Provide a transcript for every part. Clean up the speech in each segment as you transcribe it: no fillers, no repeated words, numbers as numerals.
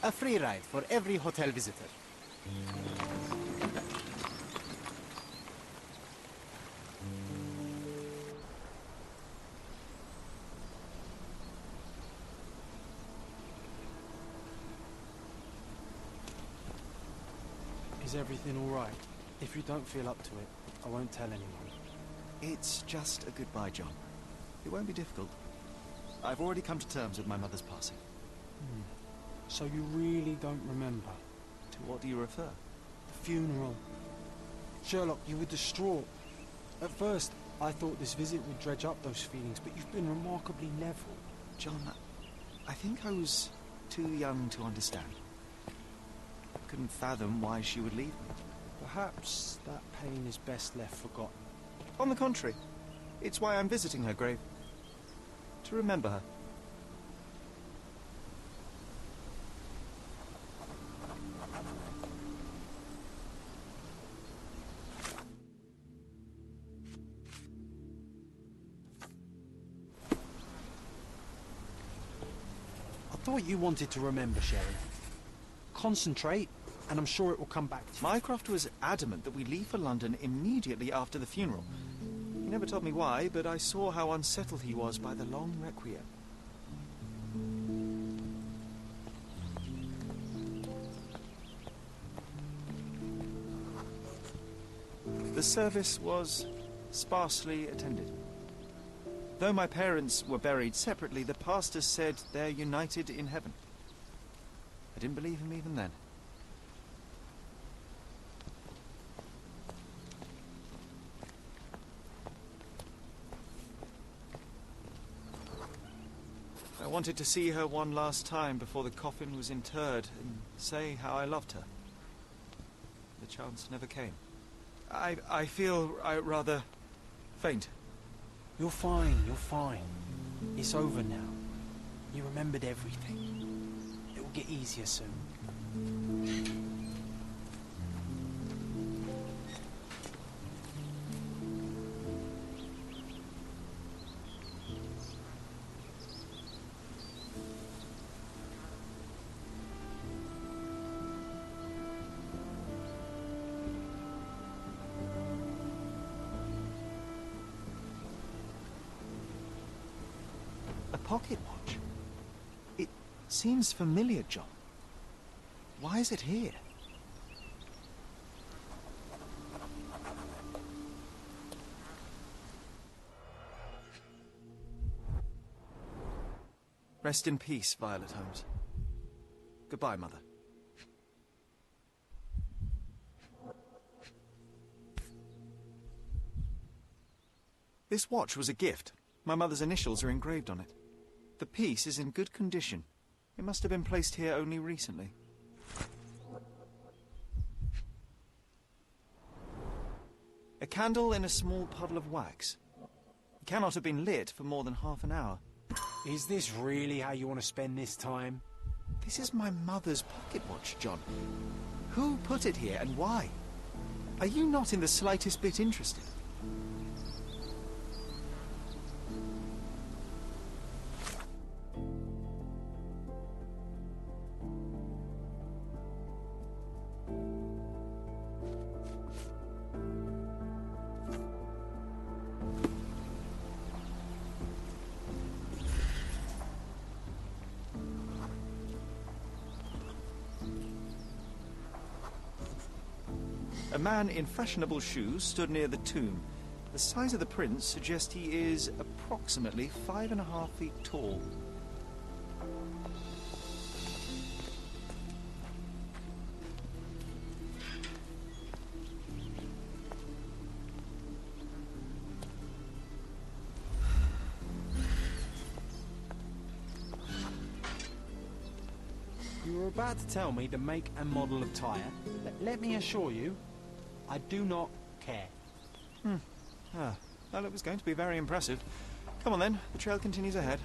A free ride for every hotel visitor. Is everything all right? If you don't feel up to it, I won't tell anyone. It's just a goodbye, John. It won't be difficult. I've already come to terms with my mother's passing. So you really don't remember? To what do you refer? The funeral. Sherlock, you were distraught. At first, I thought this visit would dredge up those feelings, but you've been remarkably level. John, I think I was too young to understand. I couldn't fathom why she would leave me. Perhaps that pain is best left forgotten. On the contrary, it's why I'm visiting her grave. To remember her. I thought you wanted to remember, Sherry. Concentrate, and I'm sure it will come back to you. Mycroft was adamant that we leave for London immediately after the funeral. He never told me why, but I saw how unsettled he was by the long requiem. The service was sparsely attended. Though my parents were buried separately, the pastor said they're united in heaven. I didn't believe him even then. I wanted to see her one last time before the coffin was interred and say how I loved her. The chance never came. I feel rather faint. You're fine, you're fine. It's over now. You remembered everything. It will get easier soon. A pocket watch? It seems familiar, John. Why is it here? Rest in peace, Violet Holmes. Goodbye, Mother. This watch was a gift. My mother's initials are engraved on it. The piece is in good condition. It must have been placed here only recently. A candle in a small puddle of wax. It cannot have been lit for more than half an hour. Is this really how you want to spend this time? This is my mother's pocket watch, John. Who put it here and why? Are you not in the slightest bit interested? A man in fashionable shoes stood near the tomb. The size of the prints suggest he is approximately 5.5 feet tall. You were about to tell me the make and model of tyre, but let me assure you, I do not care. Well, it was going to be very impressive. Come on then, the trail continues ahead.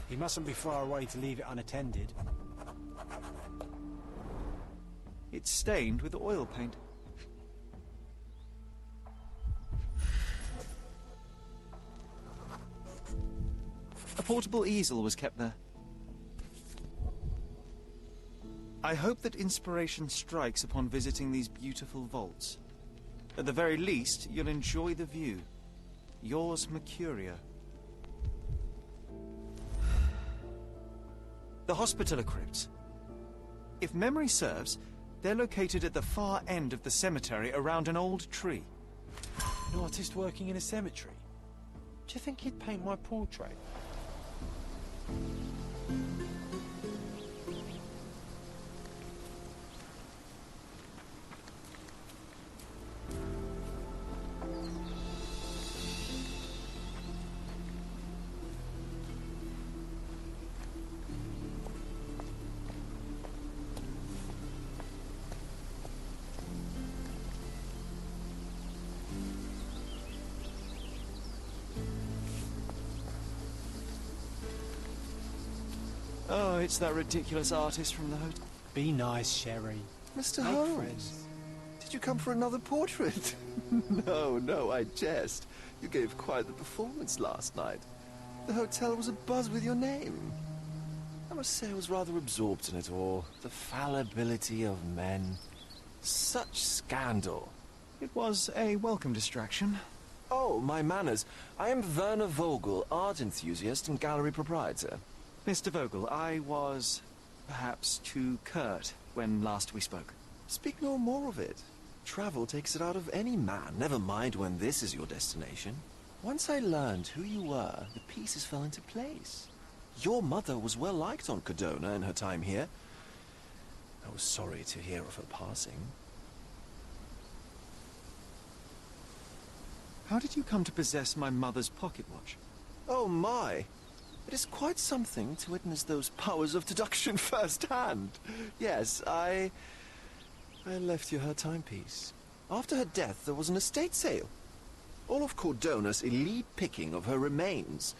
He mustn't be far away to leave it unattended. It's stained with oil paint. A portable easel was kept there. I hope that inspiration strikes upon visiting these beautiful vaults. At the very least, you'll enjoy the view. Yours, Mercurio. The Hospitaller Crypts. If memory serves, they're located at the far end of the cemetery around an old tree. An artist working in a cemetery? Do you think he'd paint my portrait? Oh, it's that ridiculous artist from the hotel. Be nice, Sherry. Mr. Make Holmes, friends. did you come for another portrait? No, I jest. You gave quite the performance last night. The hotel was abuzz with your name. I must say I was rather absorbed in it all. The fallibility of men. Such scandal. It was a welcome distraction. Oh, my manners. I am Werner Vogel, art enthusiast and gallery proprietor. Mr. Vogel, I was perhaps too curt when last we spoke. Speak no more of it. Travel takes it out of any man, never mind when this is your destination. Once I learned who you were, the pieces fell into place. Your mother was well liked on Codona in her time here. I was sorry to hear of her passing. How did you come to possess my mother's pocket watch? Oh my! It is quite something to witness those powers of deduction firsthand. Yes, I left you her timepiece. After her death, there was an estate sale. All of Cordona's elite picking of her remains.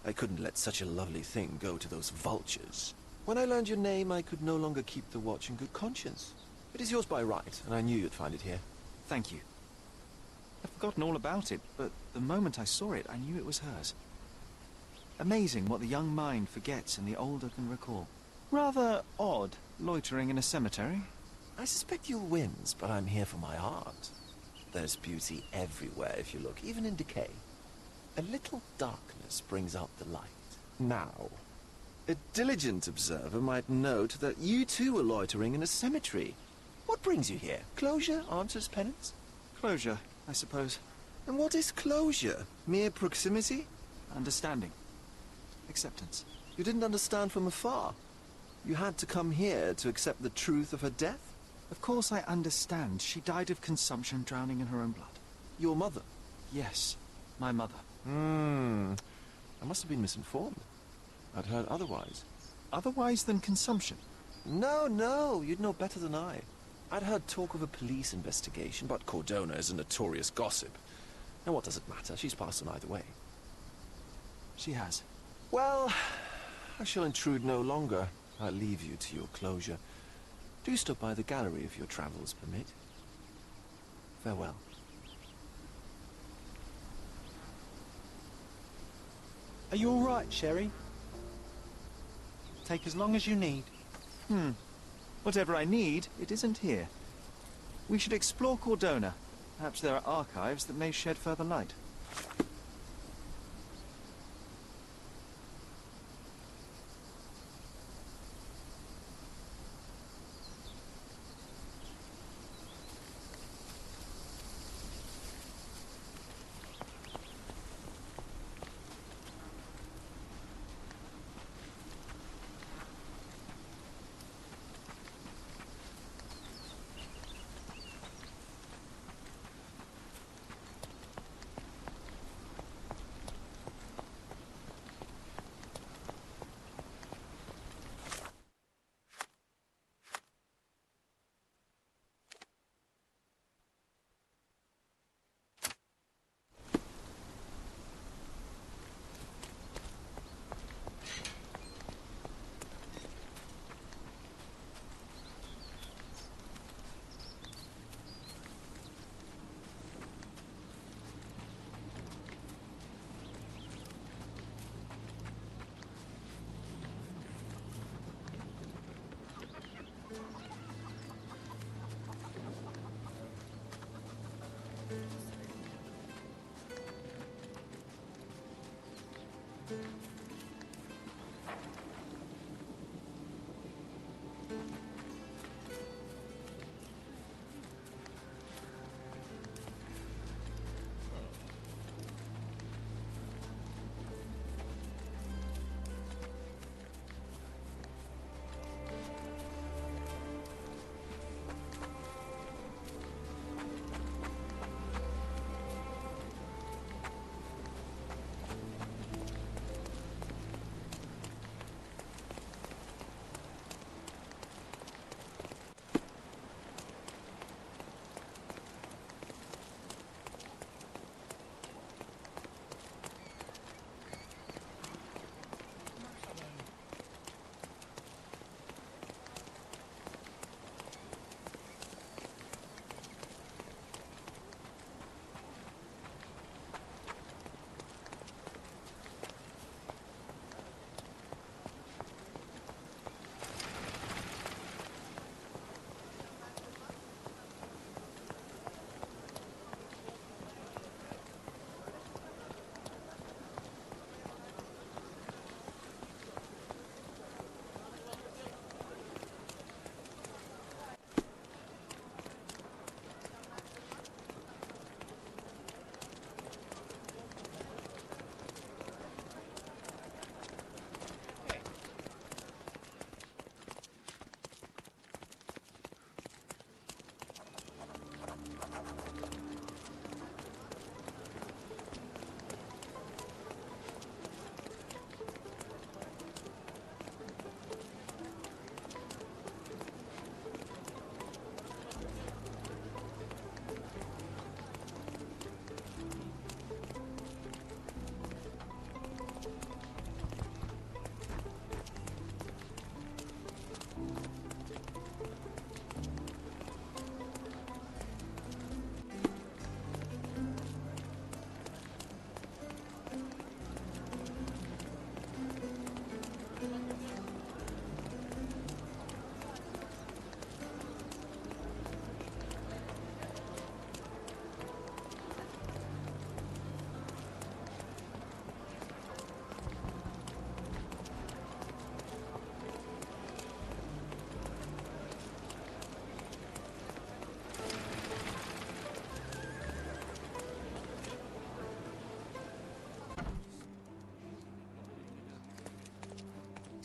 I couldn't let such a lovely thing go to those vultures. When I learned your name, I could no longer keep the watch in good conscience. It is yours by right, and I knew you'd find it here. Thank you. I'd forgotten all about it, but the moment I saw it, I knew it was hers. Amazing what the young mind forgets and the older can recall. Rather odd, loitering in a cemetery. I suspect you'll win, but I'm here for my art. There's beauty everywhere if you look, even in decay. A little darkness brings out the light. Now, a diligent observer might note that you too are loitering in a cemetery. What brings you here? Closure, answers, penance? Closure, I suppose. And what is closure? Mere proximity? Understanding. Acceptance. You didn't understand from afar. You had to come here to accept the truth of her death? Of course I understand. She died of consumption, drowning in her own blood. Your mother? Yes, my mother. I must have been misinformed. I'd heard otherwise. Otherwise than consumption? No, you'd know better than I. I'd heard talk of a police investigation, but Cordona is a notorious gossip. And what does it matter? She's passed on either way. She has. Well, I shall intrude no longer. I'll leave you to your closure. Do stop by the gallery if your travels permit. Farewell. Are you all right, Sherry? Take as long as you need. Whatever I need, it isn't here. We should explore Cordona. Perhaps there are archives that may shed further light.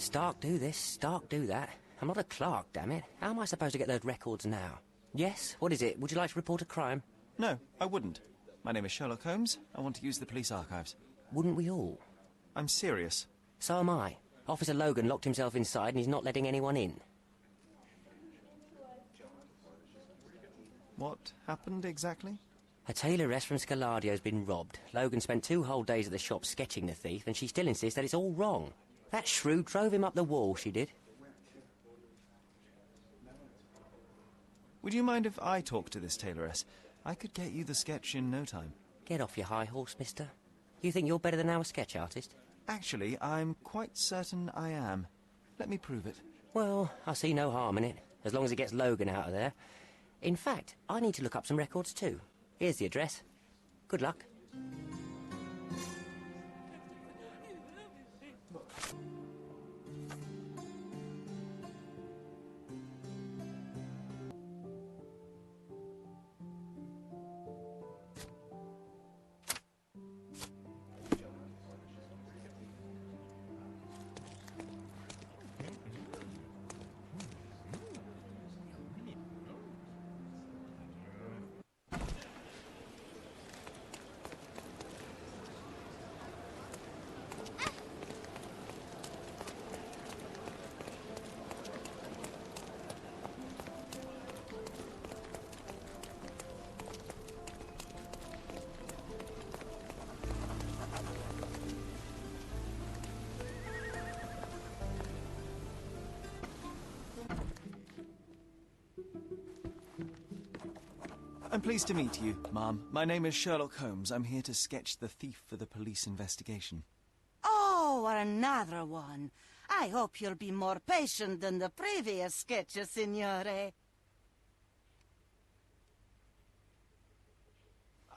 Stark do this, Stark do that. I'm not a clerk, damn it. How am I supposed to get those records now? Yes? What is it? Would you like to report a crime? No, I wouldn't. My name is Sherlock Holmes. I want to use the police archives. Wouldn't we all? I'm serious. So am I. Officer Logan locked himself inside and he's not letting anyone in. What happened exactly? A tailoress from Scaladio's been robbed. Logan spent 2 whole days at the shop sketching the thief, and she still insists that it's all wrong. That shrew drove him up the wall, she did. Would you mind if I talk to this tailoress? I could get you the sketch in no time. Get off your high horse, mister. You think you're better than our sketch artist? Actually, I'm quite certain I am. Let me prove it. Well, I see no harm in it, as long as it gets Logan out of there. In fact, I need to look up some records too. Here's the address. Good luck. I'm pleased to meet you, Ma'am. My name is Sherlock Holmes. I'm here to sketch the thief for the police investigation. Oh, another one. I hope you'll be more patient than the previous sketches, Signore.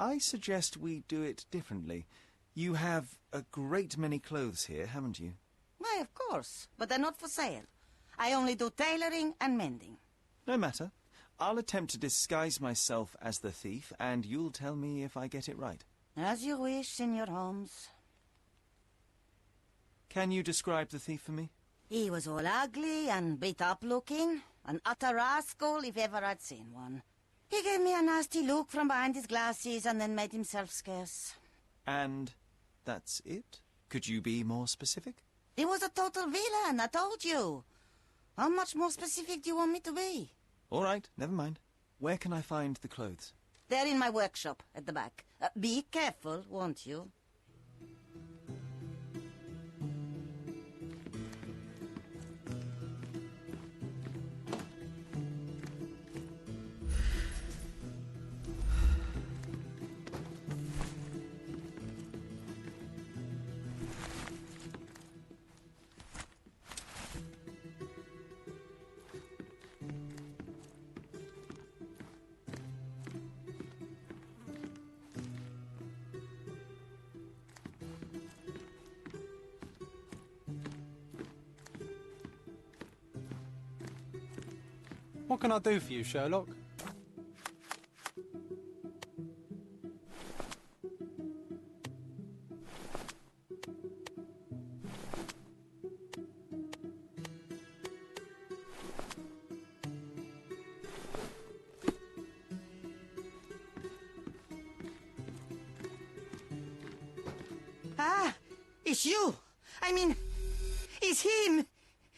I suggest we do it differently. You have a great many clothes here, haven't you? Why, of course, but they're not for sale. I only do tailoring and mending. No matter. I'll attempt to disguise myself as the thief, and you'll tell me if I get it right. As you wish, Signor Holmes. Can you describe the thief for me? He was all ugly and beat-up looking, an utter rascal if ever I'd seen one. He gave me a nasty look from behind his glasses and then made himself scarce. And that's it? Could you be more specific? He was a total villain, I told you. How much more specific do you want me to be? All right, never mind. Where can I find the clothes? They're in my workshop at the back. Be careful, won't you? What can I do for you, Sherlock? Ah, it's you. I mean, it's him.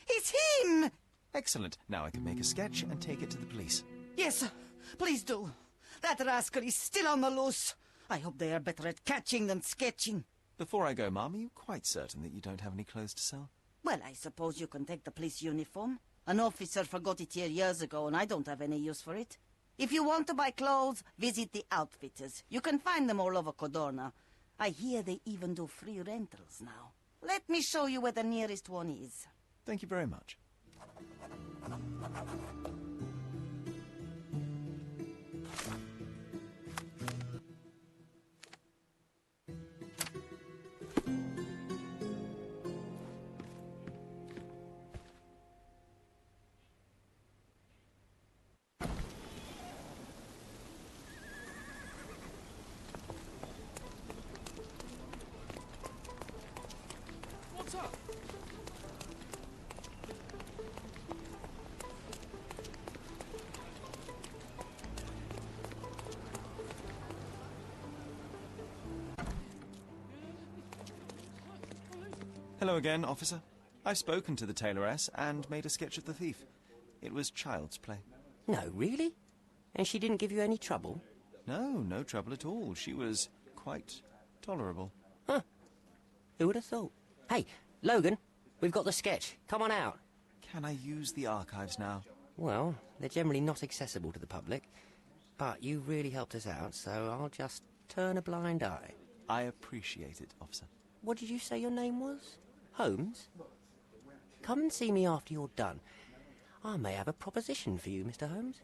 It's him. Excellent. Now I can make a sketch and take it to the police. Yes, please do. That rascal is still on the loose. I hope they are better at catching than sketching. Before I go, Ma'am, are you quite certain that you don't have any clothes to sell? Well, I suppose you can take the police uniform. An officer forgot it here years ago, and I don't have any use for it. If you want to buy clothes, visit the outfitters. You can find them all over Codorna. I hear they even do free rentals now. Let me show you where the nearest one is. Thank you very much. Hello again, officer. I've spoken to the tailoress and made a sketch of the thief. It was child's play. No, really? And she didn't give you any trouble? No, no trouble at all. She was quite tolerable. Huh. Who would have thought? Hey, Logan, we've got the sketch. Come on out. Can I use the archives now? Well, they're generally not accessible to the public. But you really helped us out, so I'll just turn a blind eye. I appreciate it, officer. What did you say your name was? Holmes? Come and see me after you're done. I may have a proposition for you, Mr. Holmes.